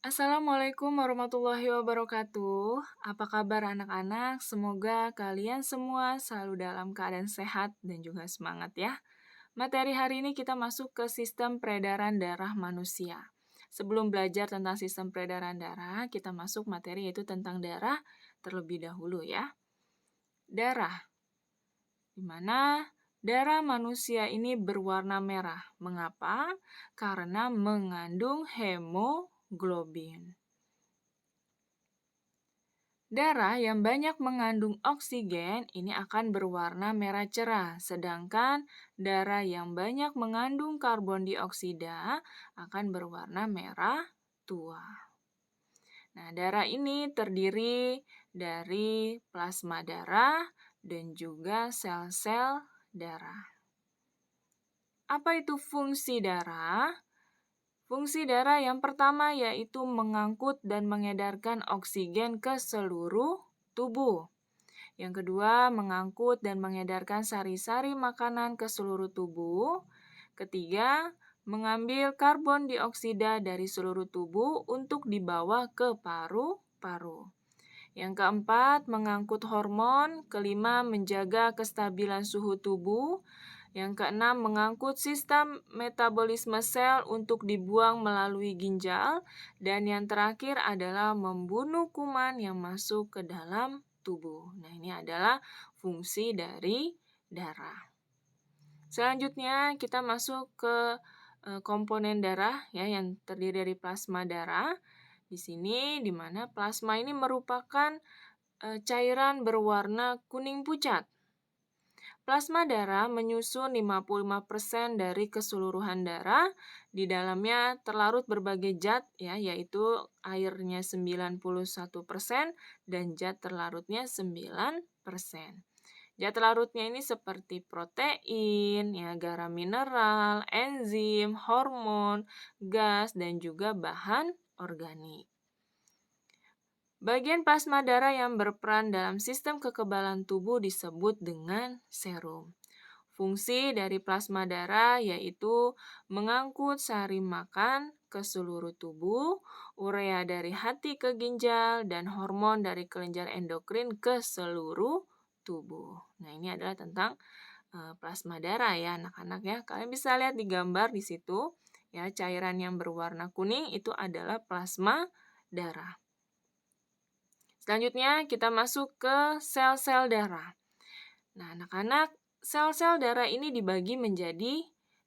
Assalamualaikum warahmatullahi wabarakatuh. Apa kabar anak-anak? Semoga kalian semua selalu dalam keadaan sehat dan juga semangat ya. Materi hari ini kita masuk ke sistem peredaran darah manusia. Sebelum belajar tentang sistem peredaran darah, kita masuk materi yaitu tentang darah terlebih dahulu ya. Darah, di mana darah manusia ini berwarna merah. Mengapa? Karena mengandung hemoglobin. Darah yang banyak mengandung oksigen ini akan berwarna merah cerah, sedangkan darah yang banyak mengandung karbon dioksida akan berwarna merah tua. Nah, darah ini terdiri dari plasma darah dan juga sel-sel darah. Apa itu fungsi darah? Fungsi darah yang pertama yaitu mengangkut dan mengedarkan oksigen ke seluruh tubuh. Yang kedua, mengangkut dan mengedarkan sari-sari makanan ke seluruh tubuh. Ketiga, mengambil karbon dioksida dari seluruh tubuh untuk dibawa ke paru-paru. Yang keempat, mengangkut hormon. Kelima, menjaga kestabilan suhu tubuh. Yang keenam, mengangkut sistem metabolisme sel untuk dibuang melalui ginjal. Dan yang terakhir adalah membunuh kuman yang masuk ke dalam tubuh. Nah, ini adalah fungsi dari darah. Selanjutnya, kita masuk ke komponen darah ya yang terdiri dari plasma darah. Di sini di mana plasma ini merupakan cairan berwarna kuning pucat. Plasma darah menyusun 55% dari keseluruhan darah. Di dalamnya terlarut berbagai zat ya, yaitu airnya 91% dan zat terlarutnya 9%. Zat terlarutnya ini seperti protein, ya, garam mineral, enzim, hormon, gas, dan juga bahan organik. Bagian plasma darah yang berperan dalam sistem kekebalan tubuh disebut dengan serum. Fungsi dari plasma darah yaitu mengangkut sari makan ke seluruh tubuh, urea dari hati ke ginjal, dan hormon dari kelenjar endokrin ke seluruh tubuh. Nah, ini adalah tentang plasma darah ya anak-anak ya. Kalian bisa lihat di gambar di situ ya, cairan yang berwarna kuning itu adalah plasma darah. Selanjutnya kita masuk ke sel-sel darah. Nah, anak-anak, sel-sel darah ini dibagi menjadi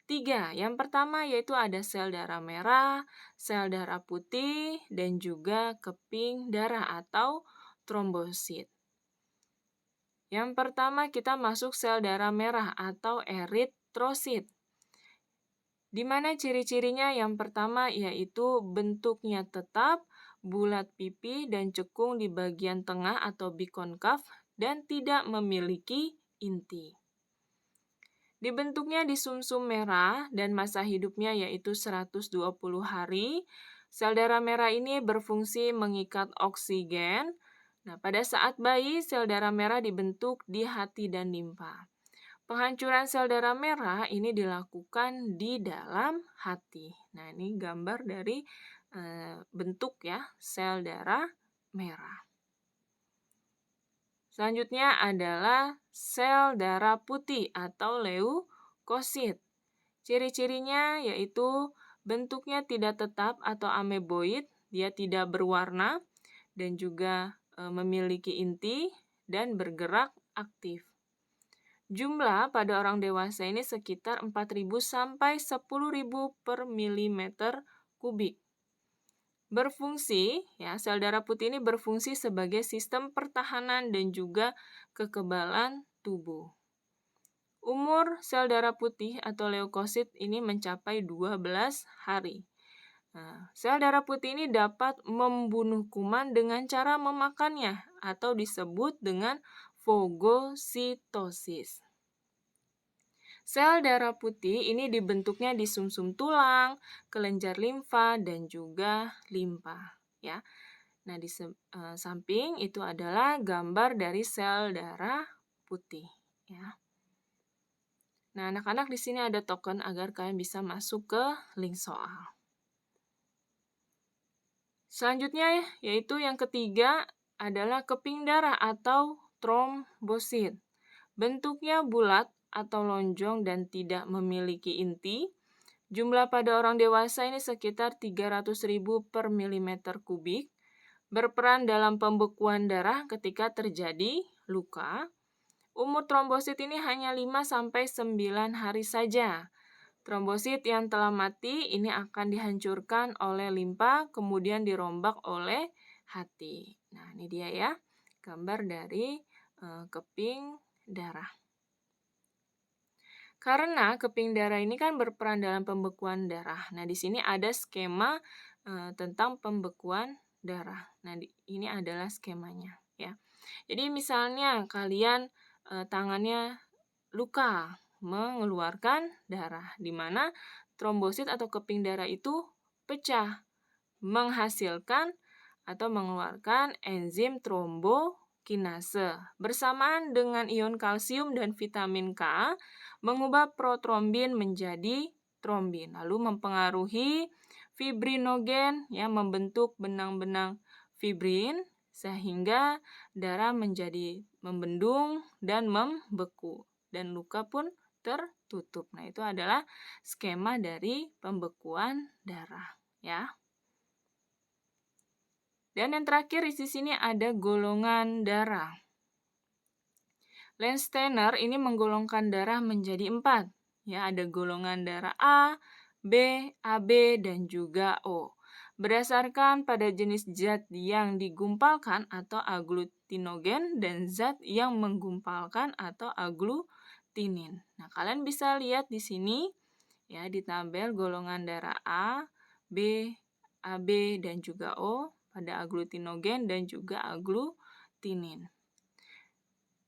3. Yang pertama yaitu ada sel darah merah, sel darah putih, dan juga keping darah atau trombosit. Yang pertama kita masuk sel darah merah atau eritrosit. Di mana ciri-cirinya yang pertama yaitu bentuknya tetap, bulat pipi dan cekung di bagian tengah atau bikonkav dan tidak memiliki inti. Dibentuknya di sumsum merah dan masa hidupnya yaitu 120 hari. Sel darah merah ini berfungsi mengikat oksigen. Nah, pada saat bayi, sel darah merah dibentuk di hati dan limpa. Penghancuran sel darah merah ini dilakukan di dalam hati. Nah, ini gambar dari bentuk ya sel darah merah. Selanjutnya adalah sel darah putih atau leukosit. Ciri-cirinya yaitu bentuknya tidak tetap atau ameboid, dia tidak berwarna dan juga memiliki inti dan bergerak aktif. Jumlah pada orang dewasa ini sekitar 4.000 sampai 10.000 per milimeter kubik. Berfungsi, ya, sel darah putih ini berfungsi sebagai sistem pertahanan dan juga kekebalan tubuh. Umur sel darah putih atau leukosit ini mencapai 12 hari. Nah, sel darah putih ini dapat membunuh kuman dengan cara memakannya atau disebut dengan fagositosis. Sel darah putih ini dibentuknya di sumsum tulang, kelenjar limfa, dan juga limpa. Ya. Nah, di samping itu adalah gambar dari sel darah putih. Ya. Nah, anak-anak di sini ada token agar kalian bisa masuk ke link soal. Selanjutnya yaitu yang ketiga adalah keping darah atau trombosit. Bentuknya bulat atau lonjong dan tidak memiliki inti. Jumlah pada orang dewasa ini sekitar 300.000 per milimeter kubik. Berperan dalam pembekuan darah ketika terjadi luka. Umur trombosit ini hanya 5-9 hari saja. Trombosit yang telah mati ini akan dihancurkan oleh limpa, kemudian dirombak oleh hati. Nah, ini dia ya, gambar dari keping darah. Karena keping darah ini kan berperan dalam pembekuan darah. Nah, di sini ada skema tentang pembekuan darah. Nah, ini adalah skemanya ya. Jadi misalnya kalian tangannya luka, mengeluarkan darah, di mana trombosit atau keping darah itu pecah, menghasilkan atau mengeluarkan enzim trombokinase. Bersamaan dengan ion kalsium dan vitamin K, mengubah protrombin menjadi trombin, lalu mempengaruhi fibrinogen yang membentuk benang-benang fibrin, sehingga darah menjadi membendung dan membeku, dan luka pun tertutup. Nah, itu adalah skema dari pembekuan darah ya. Dan yang terakhir di sini ada golongan darah. Landsteiner ini menggolongkan darah menjadi 4. Ya, ada golongan darah A, B, AB, dan juga O. Berdasarkan pada jenis zat yang digumpalkan atau agglutinogen dan zat yang menggumpalkan atau agglutinin. Nah, kalian bisa lihat di sini ya di tabel golongan darah A, B, AB, dan juga O pada agglutinogen dan juga agglutinin.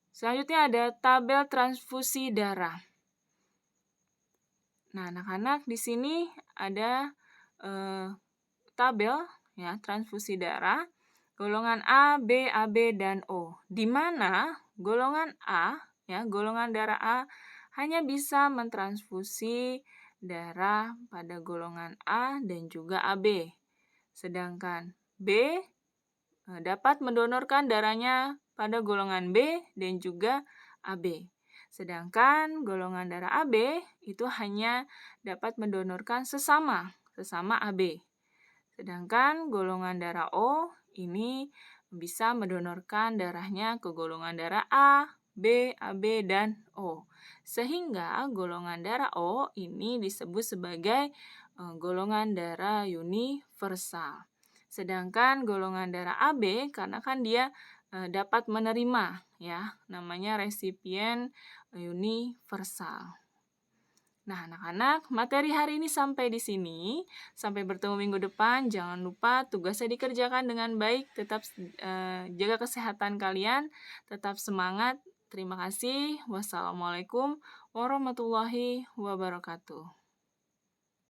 Selanjutnya ada tabel transfusi darah. Nah, anak-anak di sini ada tabel ya transfusi darah golongan A, B, AB, dan O. Di mana golongan A ya golongan darah A hanya bisa mentransfusi darah pada golongan A dan juga AB. Sedangkan B dapat mendonorkan darahnya pada golongan B dan juga AB. Sedangkan golongan darah AB itu hanya dapat mendonorkan sesama AB. Sedangkan golongan darah O ini bisa mendonorkan darahnya ke golongan darah A, B, AB, dan O. Sehingga golongan darah O ini disebut sebagai golongan darah universal. Sedangkan golongan darah AB karena kan dia dapat menerima ya, namanya resipien universal. Nah, anak-anak, materi hari ini sampai di sini. Sampai bertemu minggu depan. Jangan lupa tugasnya dikerjakan dengan baik. Tetap jaga kesehatan kalian. Tetap semangat. Terima kasih. Wassalamualaikum warahmatullahi wabarakatuh.